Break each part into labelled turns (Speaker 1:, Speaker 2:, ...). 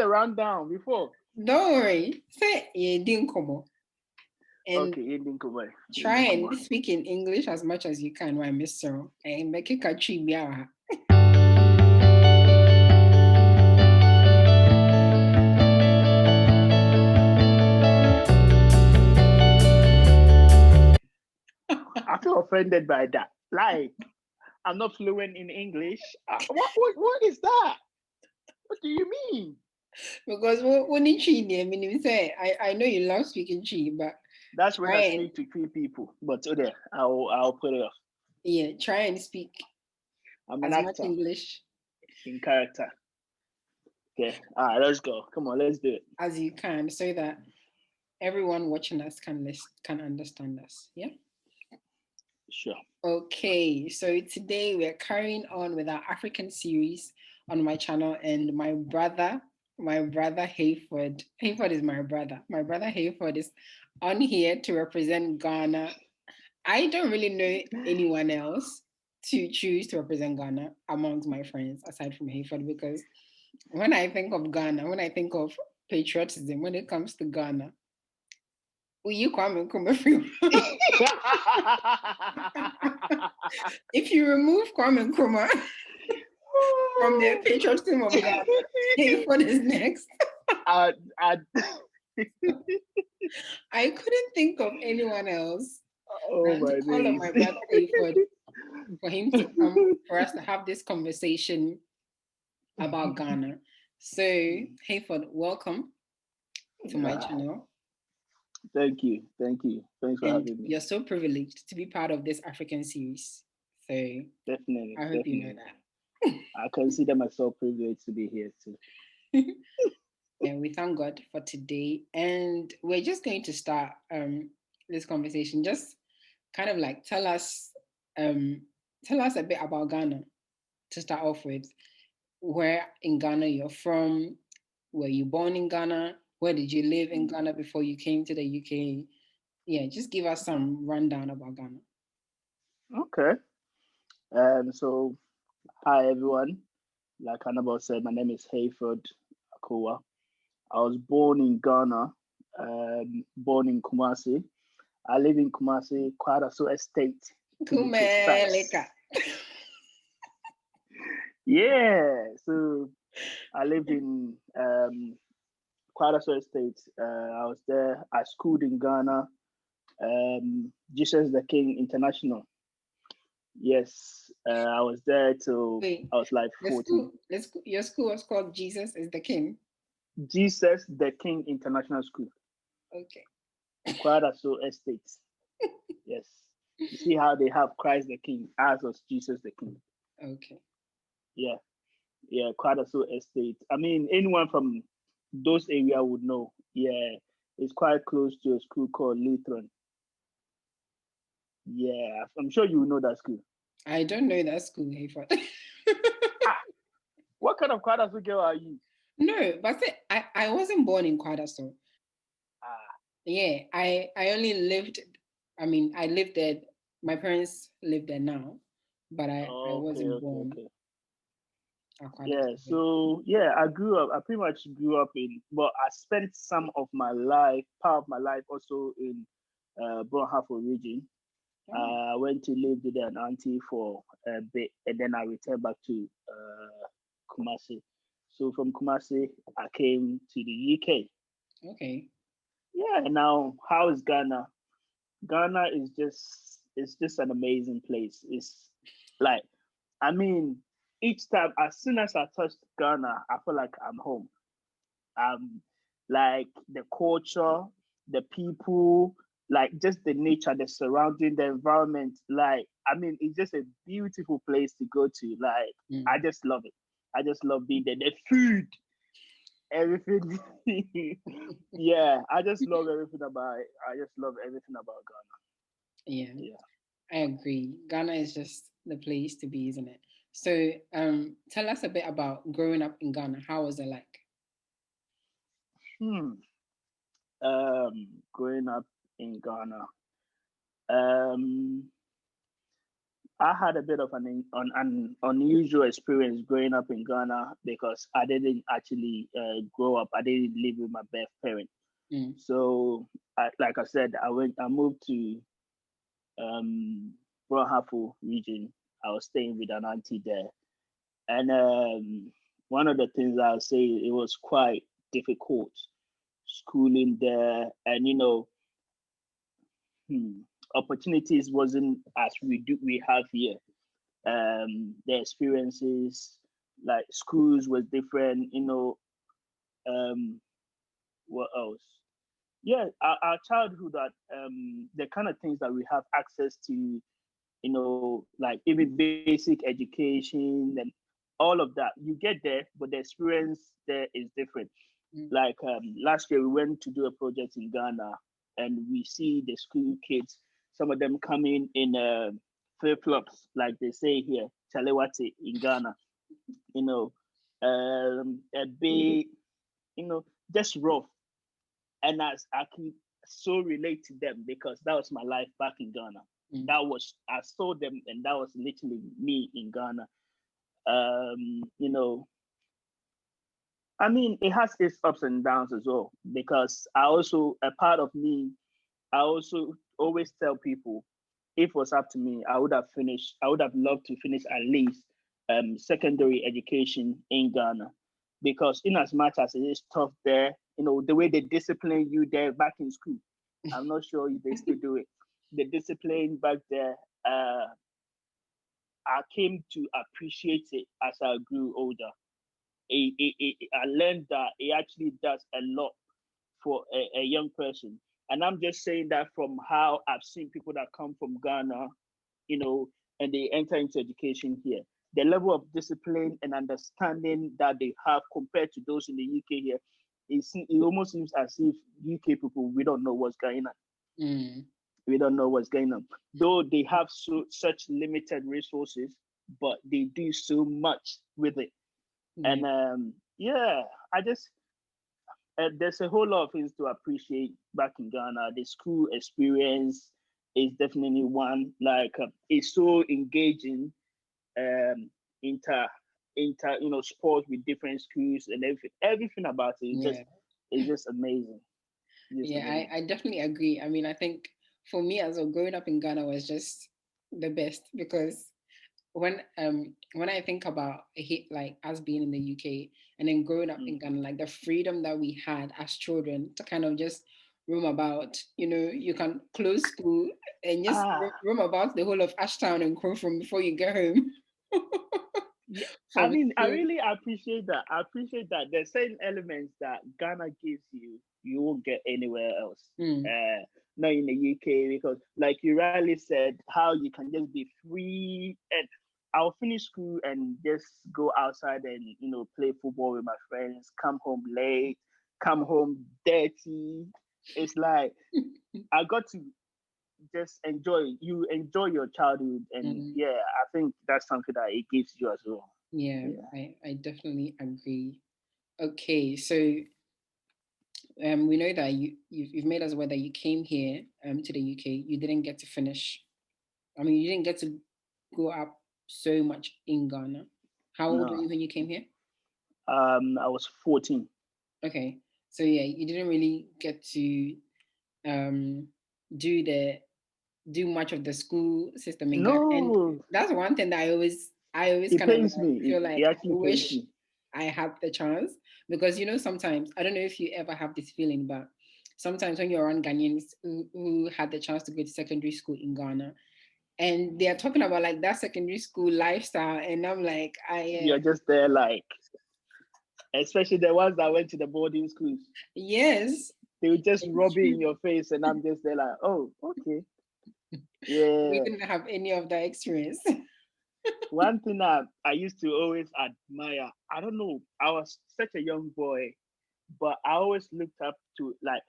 Speaker 1: the rundown before.
Speaker 2: Don't worry. Say you didn't come on. And
Speaker 1: okay, you didn't come on.
Speaker 2: Try and speak in English as much as you can, right, Mr. And make it catchy.
Speaker 1: I feel offended by that. Like, I'm not fluent in English. What is that? What do you mean?
Speaker 2: Because when you Chi, I mean, you say I know you love speaking Chi, but
Speaker 1: that's when I speak to 3 people. But okay, I'll put it off.
Speaker 2: Yeah, try and speak.
Speaker 1: I'm an actor
Speaker 2: much English
Speaker 1: in character. Okay, all right, let's go. Come on, let's do it
Speaker 2: as you can, so that everyone watching us can understand us. Yeah.
Speaker 1: Sure.
Speaker 2: Okay, so today we're carrying on with our African series on my channel, and my brother Hayford is my brother. My brother Hayford is on here to represent Ghana. I don't really know anyone else to choose to represent Ghana amongst my friends aside from Hayford, because when I think of Ghana, when I think of patriotism, when it comes to Ghana, you Kwame Nkrumah. If you remove Kwame Nkrumah from the patriotism of Ghana, Hayford is next. I couldn't think of anyone else.
Speaker 1: Oh my
Speaker 2: to call on my brother Hayford for him to come for us to have this conversation about Ghana. So, Hayford, welcome to my channel.
Speaker 1: Thank you. Thanks for having me.
Speaker 2: You're so privileged to be part of this African series. So
Speaker 1: definitely.
Speaker 2: I hope you know that.
Speaker 1: I consider myself privileged to be here too.
Speaker 2: And we thank God for today. And we're just going to start this conversation. Just kind of like tell us a bit about Ghana to start off with. Where in Ghana you're from? Were you born in Ghana? Where did you live in Ghana before you came to the UK? Yeah, just give us some rundown about Ghana.
Speaker 1: Okay. So, hi everyone. Like Anabel said, my name is Hayford Akowa. I was born in Ghana, born in Kumasi. I live in Kumasi, Kwadaso Estate.
Speaker 2: Kumerica.
Speaker 1: Yeah, so I lived in Kwadaso Estate. I was there. I schooled in Ghana. Jesus the King International. Yes, I was there till I was like 14.
Speaker 2: Your school was called Jesus is the King?
Speaker 1: Jesus the King International School.
Speaker 2: Okay.
Speaker 1: Kwadaso Estate. Yes. You see how they have Christ the King, as was Jesus the King.
Speaker 2: Okay.
Speaker 1: Yeah. Yeah, Kwadaso Estate. I mean, anyone from those areas would know. Yeah, it's quite close to a school called Lutheran. Yeah, I'm sure you know that school.
Speaker 2: I don't know that school, Hayford.
Speaker 1: What kind of Kwadaso girl are you?
Speaker 2: No, but I wasn't born in Kwadaso. Yeah, I only lived, I lived there. My parents live there now, but I wasn't born.
Speaker 1: Okay. Yeah, so yeah, I pretty much grew up but I spent part of my life also in Bonhafo region. I went to live with an auntie for a bit, and then I returned back to Kumasi. So from Kumasi, I came to the UK. Okay. Yeah, now how is Ghana? Ghana is just an amazing place. It's like, I mean, each time, as soon as I touch Ghana, I feel like I'm home. Like the culture, the people, like just the nature, the surrounding, the environment. Like, I mean, it's just a beautiful place to go to. Like, I just love it. I just love being there. The food, everything. Yeah, I just love everything about it. I just love everything about Ghana.
Speaker 2: Yeah. I agree. Ghana is just the place to be, isn't it? So tell us a bit about growing up in Ghana. How was it like?
Speaker 1: Growing up in Ghana. I had a bit of an unusual experience growing up in Ghana because I didn't actually grow up. I didn't live with my birth parent.
Speaker 2: Mm.
Speaker 1: So, like I said, I moved to Brahafo region. I was staying with an auntie there, and one of the things I'll say, it was quite difficult schooling there, and hmm, opportunities wasn't as we have here. The experiences, like schools, was different. Um, what else? Yeah, our childhood, that the kind of things that we have access to, like even basic education and all of that. You get there, but the experience there is different.
Speaker 2: Mm.
Speaker 1: Like last year, we went to do a project in Ghana, and we see the school kids. Some of them coming in flip flops, like they say here, chalewate in Ghana. You know, a bit, just rough. And as I can so relate to them because that was my life back in Ghana.
Speaker 2: Mm.
Speaker 1: I saw them, and that was literally me in Ghana. You know, I mean, it has its ups and downs as well because a part of me, I also always tell people, if it was up to me, I would have loved to finish at least secondary education in Ghana because in as much as it is tough there, the way they discipline you there back in school, I'm not sure if they still do it. The discipline back there, I came to appreciate it as I grew older. I learned that it actually does a lot for a young person. And I'm just saying that from how I've seen people that come from Ghana, and they enter into education here. The level of discipline and understanding that they have compared to those in the UK here, it almost seems as if UK people, we don't know what's going on.
Speaker 2: Mm.
Speaker 1: We don't know what's going on. Though they have such limited resources, but they do so much with it.
Speaker 2: Yeah.
Speaker 1: And yeah, I just there's a whole lot of things to appreciate back in Ghana. The school experience is definitely one. Like it's so engaging. Um, inter sport with different schools and everything about it.
Speaker 2: Yeah.
Speaker 1: It's just amazing. It's just
Speaker 2: Yeah,
Speaker 1: amazing.
Speaker 2: I definitely agree. I mean, I think for me as well, growing up in Ghana was just the best because when I think about like us being in the UK and then growing up in
Speaker 1: Mm.
Speaker 2: Ghana, like the freedom that we had as children to kind of just roam about, you can close school and just
Speaker 1: Ah,
Speaker 2: roam about the whole of Ashtown and Crowford before you get home
Speaker 1: yeah. I
Speaker 2: from
Speaker 1: mean, I
Speaker 2: school.
Speaker 1: really appreciate that. I appreciate that. There's certain elements that Ghana gives you, you won't get anywhere else.
Speaker 2: Mm,
Speaker 1: Not in the UK, because, like you rightly said, how you can just be free. And I'll finish school and just go outside and play football with my friends. Come home late. Come home dirty. It's like I got to just enjoy your childhood, and
Speaker 2: mm.
Speaker 1: yeah, I think that's something that it gives you as well.
Speaker 2: Yeah,
Speaker 1: Yeah.
Speaker 2: I definitely agree. Okay, so we know that you've made us aware that you came here to the UK. You didn't get to finish. I mean, you didn't get to grow up so much in Ghana. How old were
Speaker 1: No.
Speaker 2: you when you came here?
Speaker 1: I was 14.
Speaker 2: Okay, so yeah, you didn't really get to um do the do much of the school system in Ghana, and
Speaker 1: No,
Speaker 2: that's one thing that I always
Speaker 1: it
Speaker 2: kind of
Speaker 1: pains
Speaker 2: like
Speaker 1: me.
Speaker 2: feel
Speaker 1: It
Speaker 2: like I
Speaker 1: actually pains
Speaker 2: wish
Speaker 1: me.
Speaker 2: I had the chance because sometimes I don't know if you ever have this feeling, but sometimes when you're around Ghanaians who had the chance to go to secondary school in Ghana, and they are talking about like that secondary school lifestyle, and I'm like,
Speaker 1: You're just there, like, especially the ones that went to the boarding schools.
Speaker 2: yes,
Speaker 1: They would just
Speaker 2: it's
Speaker 1: rub it
Speaker 2: true.
Speaker 1: in your face, and I'm just there, like, oh, okay.
Speaker 2: We
Speaker 1: Yeah.
Speaker 2: didn't have any of that experience.
Speaker 1: One thing that I used to always admire, I don't know, I was such a young boy, but I always looked up to, like,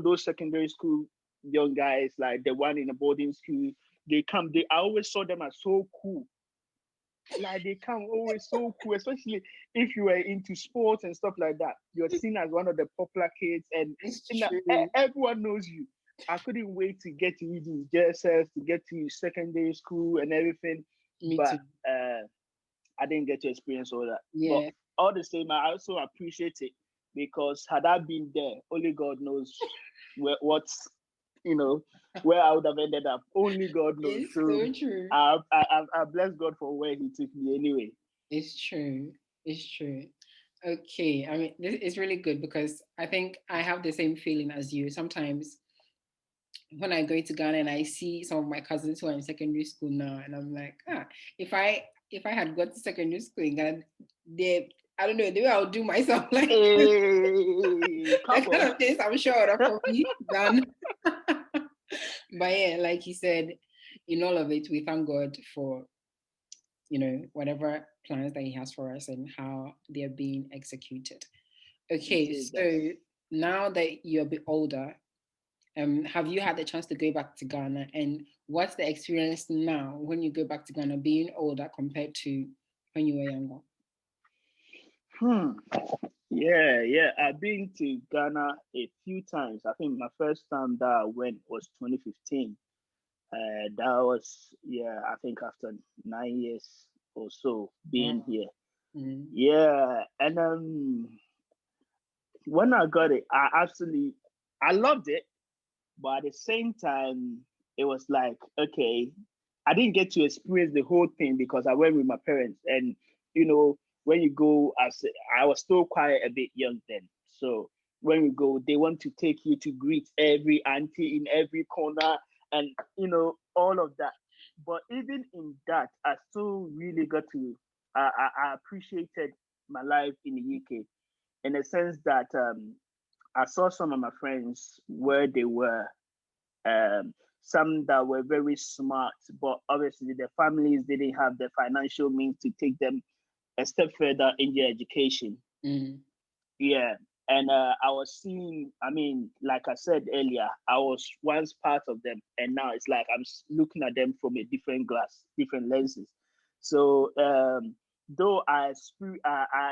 Speaker 1: those secondary school young guys, like the one in the boarding school. I always saw them as so cool. Like they come always so cool, especially if you were into sports and stuff like that. You're seen as one of the popular kids, and
Speaker 2: It's true.
Speaker 1: everyone knows you. I couldn't wait to get to these JSS, to get to secondary school and everything.
Speaker 2: Me
Speaker 1: but
Speaker 2: too.
Speaker 1: I didn't get to experience all that. But
Speaker 2: Yeah.
Speaker 1: all the same, I also appreciate it because had I been there, only God knows what's, where I would have ended up. Only God knows.
Speaker 2: It's
Speaker 1: So
Speaker 2: so true.
Speaker 1: I bless God for where He took me anyway.
Speaker 2: It's true. It's true. Okay. I mean, this is really good because I think I have the same feeling as you. Sometimes when I go to Ghana and I see some of my cousins who are in secondary school now, and I'm like, if I had got to secondary school in Ghana, they I don't know, the way I would do myself like
Speaker 1: Hey,
Speaker 2: that
Speaker 1: come
Speaker 2: kind
Speaker 1: on.
Speaker 2: of things I'm sure would have probably done. But yeah, like you said, in all of it, we thank God for whatever plans that He has for us and how they're being executed. Okay,
Speaker 1: Indeed, that's
Speaker 2: so now that you're a bit older, have you had the chance to go back to Ghana? And what's the experience now when you go back to Ghana, being older compared to when you were younger?
Speaker 1: yeah. I've been to Ghana a few times. I think my first time that I went was 2015. That was, yeah, I think after 9 years or so being
Speaker 2: Wow.
Speaker 1: here.
Speaker 2: Mm.
Speaker 1: Yeah, and when I got it, I loved it, but at the same time, it was like, okay, I didn't get to experience the whole thing because I went with my parents, and you know, when you go, I was still quite a bit young then, so when we go, they want to take you to greet every auntie in every corner, and all of that. But even in that, I still really got to. I appreciated my life in the UK in a sense that I saw some of my friends where they were, some that were very smart, but obviously their families didn't have the financial means to take them a step further in their education.
Speaker 2: Mm.
Speaker 1: Yeah. And I was seeing, I mean, like I said earlier, I was once part of them, and now it's like I'm looking at them from a different glass, different lenses. So, though I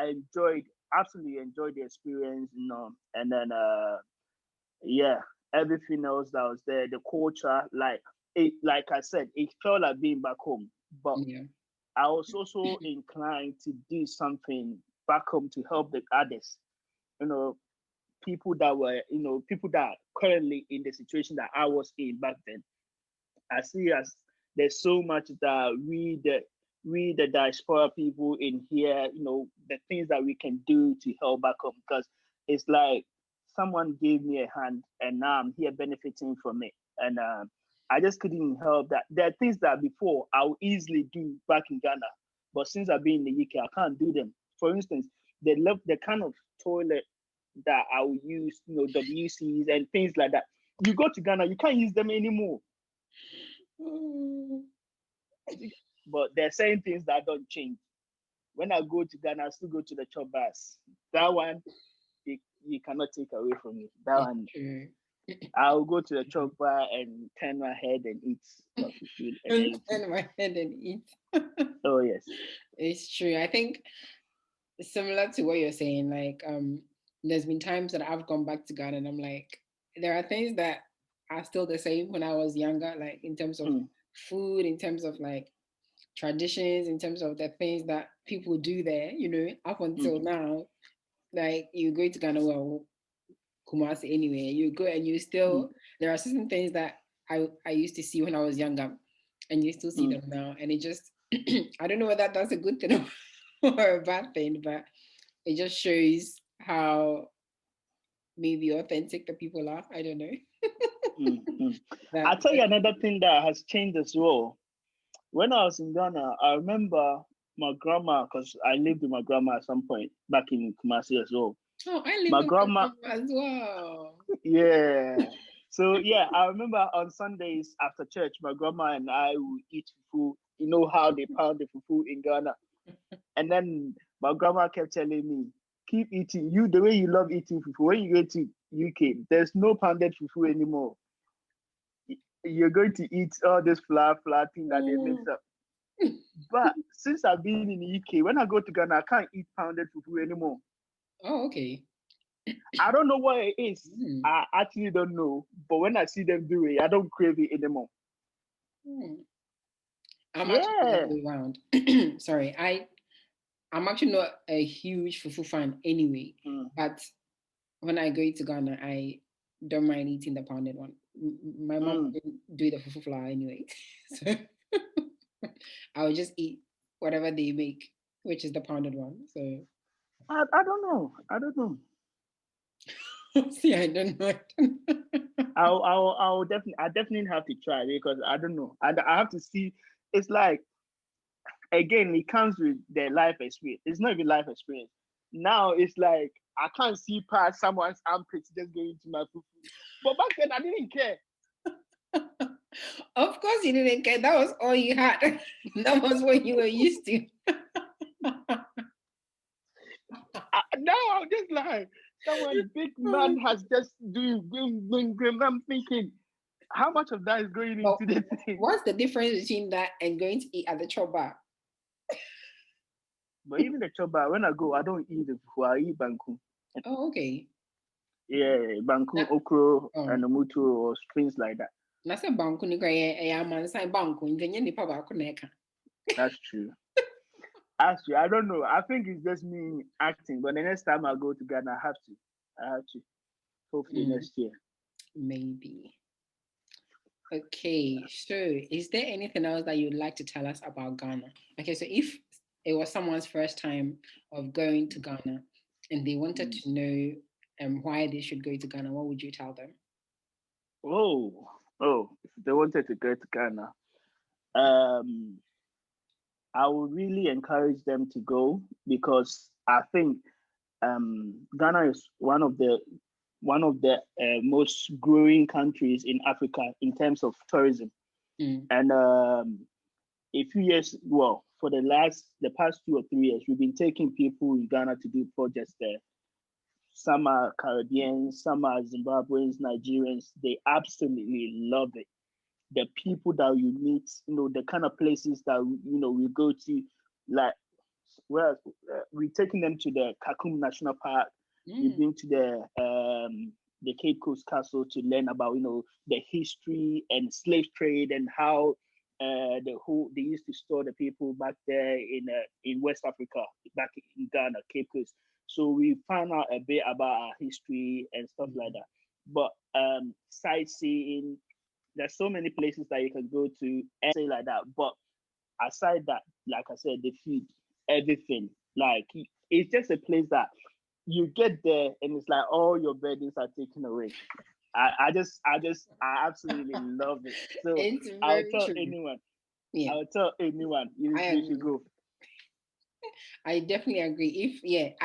Speaker 1: enjoyed, absolutely enjoyed the experience, and then yeah, everything else that was there, the culture, like I said, it felt like being back home. But
Speaker 2: Yeah.
Speaker 1: I was also inclined to do something back home to help the others. You know, people that are currently in the situation that I was in back then. I see as there's so much that we the diaspora people in here, the things that we can do to help back home, because it's like someone gave me a hand and now I'm here benefiting from it. And I just couldn't help that. There are things that before I would easily do back in Ghana, but since I've been in the UK, I can't do them. For instance, the kind of toilet that I will use, WCs and things like that. You go to Ghana, you can't use them anymore.
Speaker 2: Mm.
Speaker 1: But they're saying things that don't change. When I go to Ghana, I still go to the chop bars. That one, you cannot take away from me. That
Speaker 2: It's
Speaker 1: one,
Speaker 2: true.
Speaker 1: I'll go to the chop bar and turn my head and eat my food and
Speaker 2: And
Speaker 1: everything.
Speaker 2: turn my head and eat.
Speaker 1: Oh yes.
Speaker 2: It's true. I think similar to what you're saying, like there's been times that I've gone back to Ghana and I'm like, there are things that are still the same when I was younger, like in terms of
Speaker 1: Mm,
Speaker 2: food, in terms of like traditions, in terms of the things that people do there, up
Speaker 1: mm,
Speaker 2: until now. Like you go to Ghana, well, Kumasi anyway, you go and you
Speaker 1: mm,
Speaker 2: still, there are certain things that I used to see when I was younger and you still see
Speaker 1: mm.
Speaker 2: them now. And it just, I don't know whether that's a good thing or a bad thing, but it just shows how maybe authentic the people are. I don't know.
Speaker 1: Mm.
Speaker 2: That
Speaker 1: I'll tell you another thing that has changed as well. When I was in Ghana, I remember my grandma, because I lived with my grandma at some point back in Kumasi as well.
Speaker 2: oh, I live
Speaker 1: My
Speaker 2: with my
Speaker 1: grandma,
Speaker 2: grandma as well.
Speaker 1: yeah. So yeah, I remember on Sundays after church, my grandma and I would eat fufu. You know how they pound the fufu in Ghana. And then my grandma kept telling me, keep eating. You the way you love eating fufu. When you go to UK, there's no pounded fufu anymore. You're going to eat all this flour thing that they mix
Speaker 2: Mm.
Speaker 1: up. But since I've been in the UK, when I go to Ghana, I can't eat pounded fufu anymore.
Speaker 2: Oh, okay.
Speaker 1: I don't know what it is.
Speaker 2: Mm.
Speaker 1: I actually don't know. But when I see them do it, I don't crave it anymore.
Speaker 2: Mm. I'm actually the other way around. Sorry, I'm actually not a huge fufu fan anyway, but when I go to Ghana, I don't mind eating the pounded one. My mom didn't do the fufu flour anyway, so I would just eat whatever they make, which is the pounded one. So
Speaker 1: I don't know. I don't know.
Speaker 2: see, I don't know.
Speaker 1: I'll definitely have to try because I don't know. I have to see. It's like, again, it comes with their life experience. It's not even life experience. Now it's like I can't see past someone's armpits just going into my fufu. But back then I didn't care.
Speaker 2: Of course you didn't care. That was all you had. That was what you were used to.
Speaker 1: Now I'm just like, someone big man has just doing. I'm thinking, how much of that is going into the thing?
Speaker 2: What's the difference between that and going to eat at the chop bar?
Speaker 1: But even the chop bar, when I go, I don't eat the fufu. I eat banku.
Speaker 2: Oh, okay.
Speaker 1: Yeah, banku, okro, and mutu or things like that.
Speaker 2: That's a banku ni kaya man say banku. Ngenye ni pa ba ko neka.
Speaker 1: That's true. Actually, I don't know. I think it's just me acting. But the next time I go to Ghana, I have to. Hopefully next year.
Speaker 2: Maybe. Okay. So, is there anything else that you'd like to tell us about Ghana? Okay. So, if it was someone's first time of going to Ghana and they wanted to know why they should go to Ghana, what would you tell them?
Speaker 1: If they wanted to go to Ghana, I would really encourage them to go because I think Ghana is one of the most growing countries in Africa in terms of tourism. And a few years, well, for the past 2 or 3 years, we've been taking people in Ghana to do projects there. Some are Caribbeans, some are Zimbabweans, Nigerians. They absolutely love it. The people that you meet, the kind of places that we go to, like, well, we're taking them to the Kakum National Park. We've been to the Cape Coast Castle to learn about the history and slave trade and how they used to store the people back there in West Africa, back in Ghana, Cape Coast. So we found out a bit about our history and stuff like that. But sightseeing, there's so many places that you can go to and say like that. But aside that, like I said, the food, everything, like it's just a place that you get there and it's like all your burdens are taken away. I absolutely love it. So I'll tell anyone. Yeah. I'll tell anyone you should go.
Speaker 2: I definitely agree.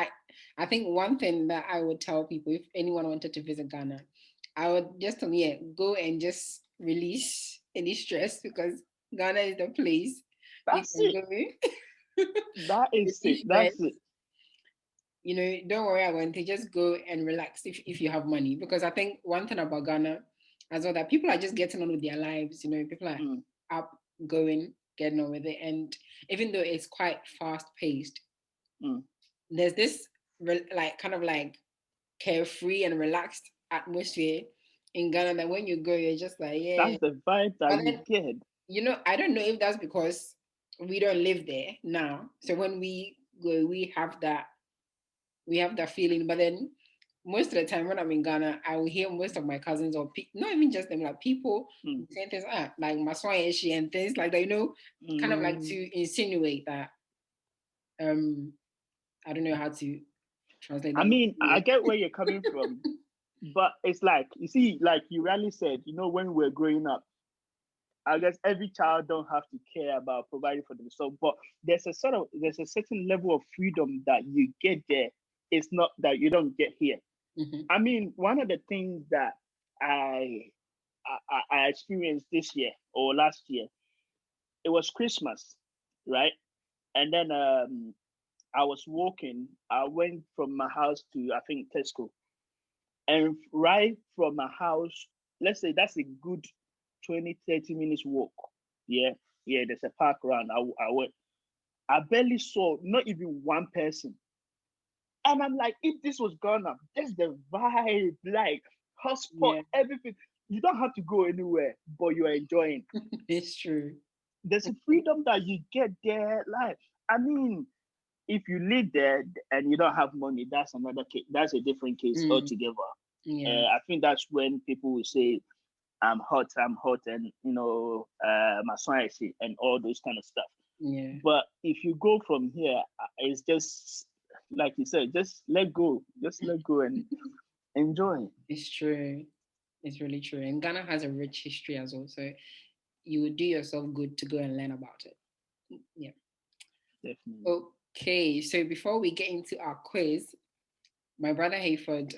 Speaker 2: I think one thing that I would tell people if anyone wanted to visit Ghana, I would just tell them, go and just release any stress because Ghana is the place.
Speaker 1: That's it. That is it. That's it.
Speaker 2: Don't worry about it. Just go and relax if you have money. Because I think one thing about Ghana as well that people are just getting on with their lives. People are up, going, getting on with it. And even though it's quite fast paced, there's this kind of carefree and relaxed atmosphere in Ghana that when you go, you're just like, yeah.
Speaker 1: That's the vibe that you get.
Speaker 2: I don't know if that's because we don't live there now. So when we go, we have that feeling. But then most of the time when I'm in Ghana, I will hear most of my cousins or not even just them, like people saying things like Maswai and things like that, kind of like to insinuate that. I don't know how to translate that.
Speaker 1: I mean, I get where you're coming from, but it's like, you see, like you rightly said, when we're growing up, I guess every child don't have to care about providing for themselves, but there's a certain level of freedom that you get there. It's not that you don't get here. I mean, one of the things that I experienced this year or last year, it was Christmas, right? And then I was walking. I went from my house to, I think, Tesco. And right from my house, let's say that's a good 20, 30 minutes walk. Yeah, there's a park around. I went. I barely saw not even one person. And I'm like, if this was Ghana, that's the vibe, like hotspot, everything. You don't have to go anywhere, but you're enjoying.
Speaker 2: It's true.
Speaker 1: there's a freedom that you get there. Like, I mean, if you live there and you don't have money, that's another case. That's a different case altogether.
Speaker 2: Yeah.
Speaker 1: I think that's when people will say, I'm hot, and my son and all those kind of stuff.
Speaker 2: Yeah.
Speaker 1: But if you go from here, it's just like you said, just let go and enjoy.
Speaker 2: It's true. It's really true. And Ghana has a rich history as well. So you would do yourself good to go and learn about it. Yeah.
Speaker 1: Definitely.
Speaker 2: Okay. So before we get into our quiz, my brother Hayford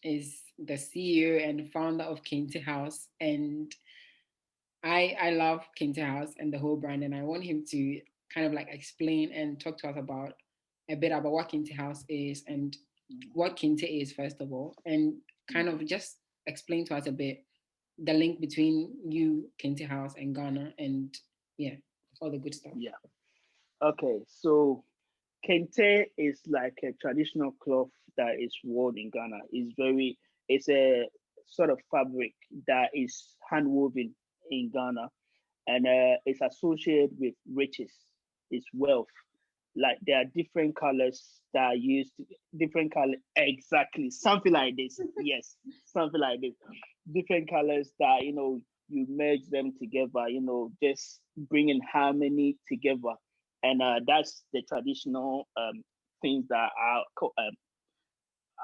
Speaker 2: is the CEO and founder of Kente House. And I love Kente House and the whole brand. And I want him to kind of like explain and talk to us about a bit about what Kente House is and what Kente is, first of all, and kind of just explain to us a bit the link between you, Kente House, and Ghana, and yeah, all the good stuff.
Speaker 1: Yeah. Okay. So Kente is like a traditional cloth that is worn in Ghana. It's a sort of fabric that is hand woven in Ghana, and it's associated with riches, it's wealth. Like there are different colors that are used, different color, exactly, something like this. Yes, something like this. Different colors that you merge them together. Just bringing harmony together, and that's the traditional things that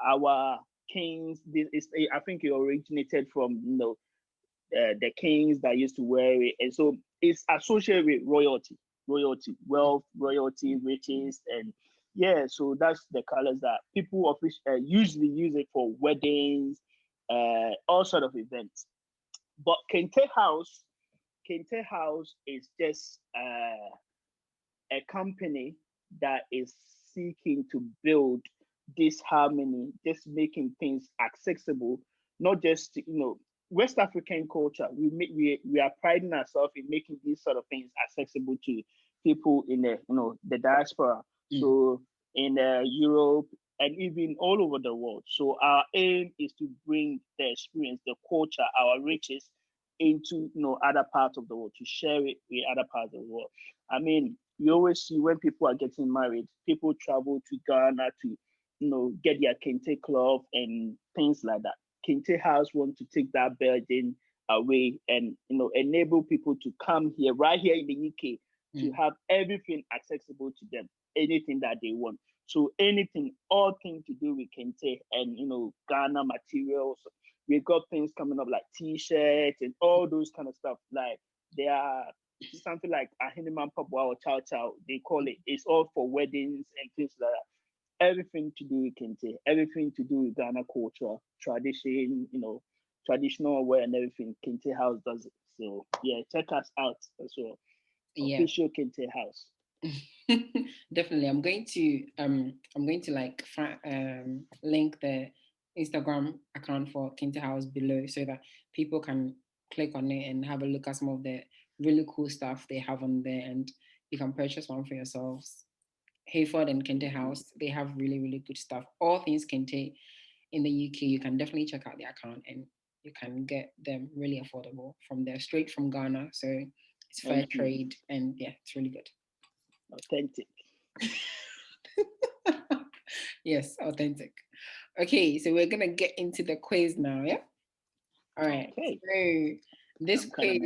Speaker 1: our kings. I think it originated from the kings that used to wear it, and so it's associated with royalty, wealth, royalty, riches, and yeah. So that's the colors that people usually use it for weddings, all sort of events. But Kente House is just a company that is seeking to build this harmony, just making things accessible, not just West African culture. We are priding ourselves in making these sort of things accessible to people in the diaspora. So in Europe and even all over the world. So our aim is to bring the experience, the culture, our riches into other parts of the world, to share it with other parts of the world. I mean, you always see when people are getting married, people travel to Ghana to get their kente cloth and things like that. Kente House want to take that burden away and enable people to come here, right here in the UK, to have everything accessible to them, anything that they want. So anything, all things to do with kente and Ghana materials. We've got things coming up like T-shirts and all those kind of stuff. Like they are something like Ahiniman Papua or Chow Chow, they call it. It's all for weddings and things like that. Everything to do with Kente, everything to do with Ghana culture, tradition, traditional wear and everything. Kente House does it. So yeah, check us out as well.
Speaker 2: Yeah.
Speaker 1: Official Kente House.
Speaker 2: Definitely. I'm going to like link the Instagram account for Kente House below so that people can click on it and have a look at some of the really cool stuff they have on there, and you can purchase one for yourselves. Hayford and Kente House, they have really, really good stuff. All things Kente in the UK, you can definitely check out their account and you can get them really affordable from there, straight from Ghana. So it's fair trade and yeah, it's really good.
Speaker 1: Authentic.
Speaker 2: Yes, authentic. Okay, so we're gonna get into the quiz now, yeah? All right.
Speaker 1: Okay.
Speaker 2: So this quiz,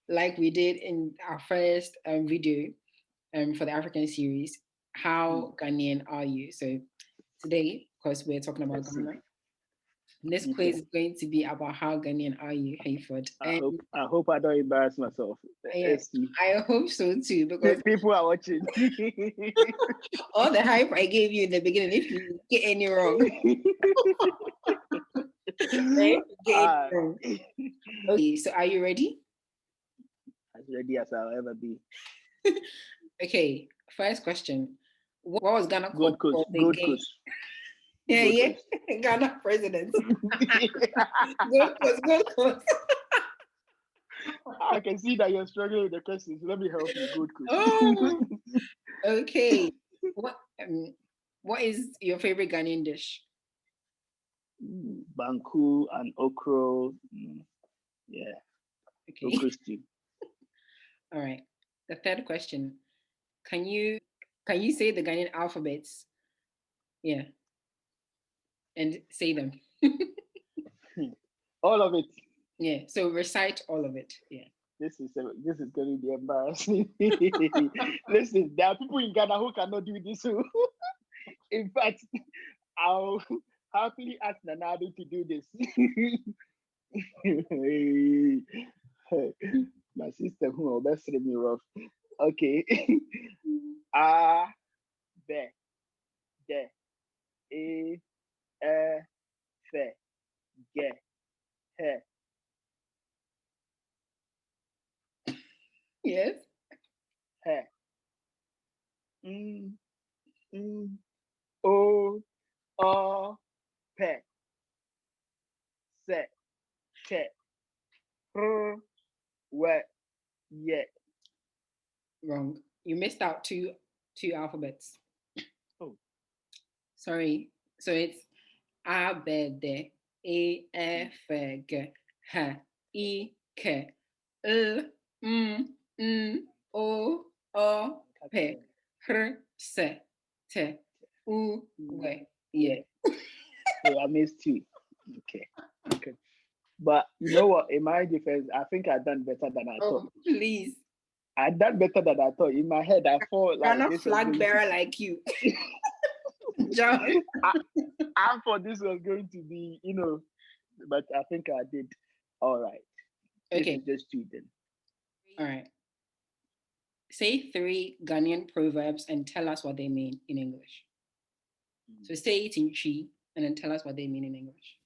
Speaker 2: like we did in our first video for the African series, how Ghanaian are you? So today, of course, we're talking about Ghana. This quiz is going to be about how Ghanaian are you, Hayford.
Speaker 1: I hope I don't embarrass myself.
Speaker 2: Yeah, I hope so too, because
Speaker 1: people are watching.
Speaker 2: All the hype I gave you in the beginning, if you get any wrong, Okay, so are you ready?
Speaker 1: As ready as I'll ever be.
Speaker 2: Okay, first question. What was Ghana called?
Speaker 1: Gold Coast.
Speaker 2: Yeah, Ghana president. Gold Coast.
Speaker 1: I can see that you're struggling with the questions. Let me help you. Gold Coast.
Speaker 2: Oh, okay. What is your favorite Ghanaian dish?
Speaker 1: Banku and okra. Yeah.
Speaker 2: Okay.
Speaker 1: Okra stew.
Speaker 2: All right. The third question. Can you say the Ghanaian alphabets? Yeah. And say them.
Speaker 1: All of it.
Speaker 2: Yeah. So recite all of it. Yeah.
Speaker 1: This is going to be embarrassing. Listen, there are people in Ghana who cannot do this. In fact, I'll happily ask Nanado to do this. My sister who will best me rough. Okay. A, B, D, E, F, G, H.
Speaker 2: Yes.
Speaker 1: H. O, P, S, T, R, W, Y.
Speaker 2: Wrong. You missed out two alphabets.
Speaker 1: Oh.
Speaker 2: Sorry. So it's A, B, D, E, F, G, H, I, K, L, N, O, P, R, S, T, U, W, Y.
Speaker 1: So I missed two. Okay. But you know what? In my defense, I think I've done better than I thought.
Speaker 2: Please.
Speaker 1: I've done better than I thought. In my head, I thought like
Speaker 2: I'm not flag bearer like you. John.
Speaker 1: I thought this was going to be, but I think I did all right.
Speaker 2: Okay.
Speaker 1: This is just two then.
Speaker 2: All right. Say 3 Ghanaian proverbs and tell us what they mean in English. So say it in Chi and then tell us what they mean in English.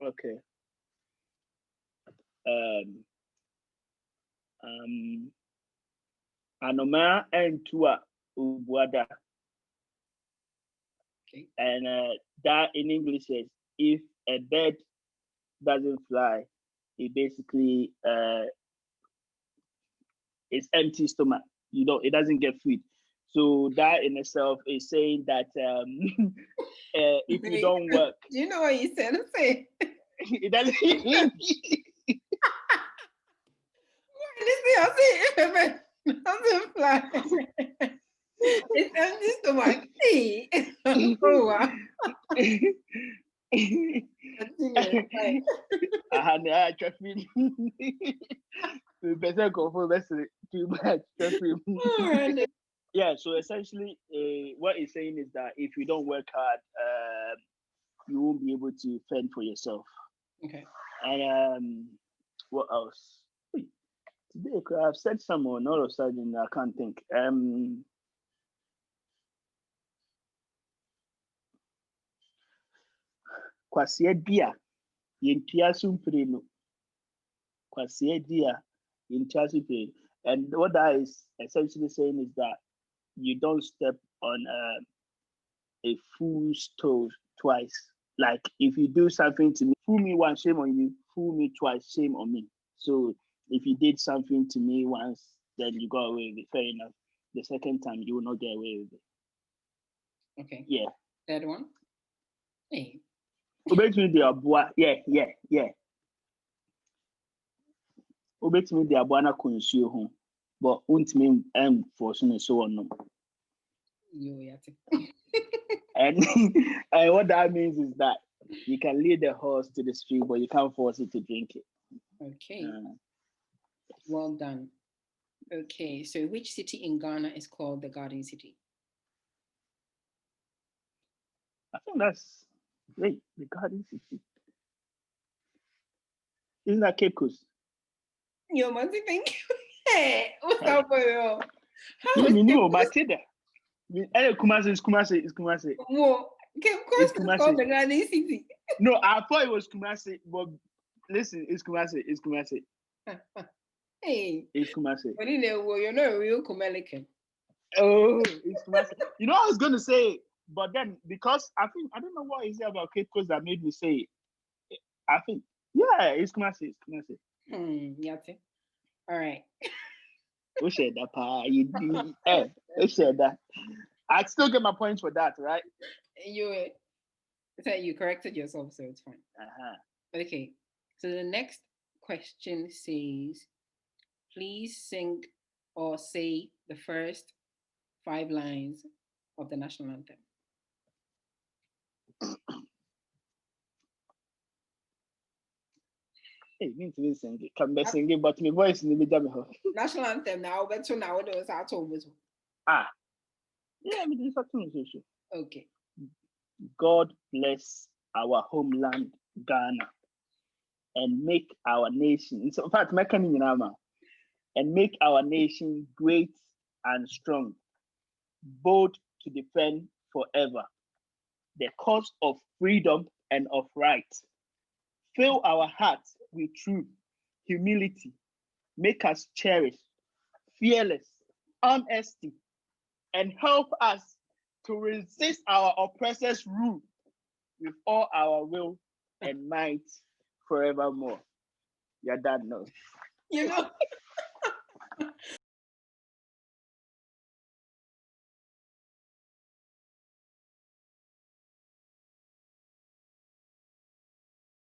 Speaker 1: Okay. Anoma entua ubuada.
Speaker 2: Okay.
Speaker 1: And that in English is, if a bird doesn't fly, it basically it's empty stomach. It doesn't get food. So that in itself is saying that if you don't work,
Speaker 2: do you know what you said? Say
Speaker 1: it doesn't.
Speaker 2: It doesn't fly. It's empty stomach. Oh wow.
Speaker 1: Trust me. Better go for too much. Trust me. Yeah, so essentially, what it's saying is that if you don't work hard, you won't be able to fend for yourself.
Speaker 2: Okay.
Speaker 1: And what else? Today, I've said someone, all of a sudden, I can't think. Kwasia dia, yentia sumpreno. Kwasia dia, yentia sumpreno. And what that is essentially saying is that you don't step on a fool's toes twice. Like if you do something to me, fool me once, shame on you. Fool me twice, shame on me. So if you did something to me once, then you got away with it. Fair enough. The second time, you will not get away with it.
Speaker 2: Okay.
Speaker 1: Yeah.
Speaker 2: Third one. Hey.
Speaker 1: Obetumi de aboa. Yeah. Obetumi de aboa na konsuo ho. But untimi force no so on. And what that means is that you can lead the horse to the stream, but you can't force it to drink it.
Speaker 2: Okay. Well done. Okay, so which city in Ghana is called the Garden City?
Speaker 1: I think that's the Garden City. Isn't that Cape Coast?
Speaker 2: You must think. Hey, what's up for you?
Speaker 1: How is Matilda? Kumasi.
Speaker 2: Well, Cape Coast is called the Garden City.
Speaker 1: No, I thought it was Kumasi, but listen, it's Kumasi.
Speaker 2: Hey,
Speaker 1: it's Kumasi.
Speaker 2: But you're not a real Kumerican.
Speaker 1: Oh, it's Kumasi. I was going to say, but then because I don't know what is it about Cape Coast that made me say it. I think, yeah, it's Kumasi.
Speaker 2: Yate. All right.
Speaker 1: Who said that, pa? Who said that? I'd still get my points for that, right?
Speaker 2: You corrected yourself, so it's fine. Okay. So the next question says, please sing or say the first 5 lines of the national anthem.
Speaker 1: Hey, me to sing it. Come back sing it, but my voice in the middle.
Speaker 2: National anthem now, but so now those are told.
Speaker 1: Ah, yeah, me this something so.
Speaker 2: Okay.
Speaker 1: God bless our homeland, Ghana, and make our nation. In fact, and make our nation great and strong, bold to defend forever the cause of freedom and of right. Fill our hearts with truth, humility, make us cherish, fearless, honesty, and help us to resist our oppressors' rule with all our will and might forevermore. Your dad knows.
Speaker 2: You know,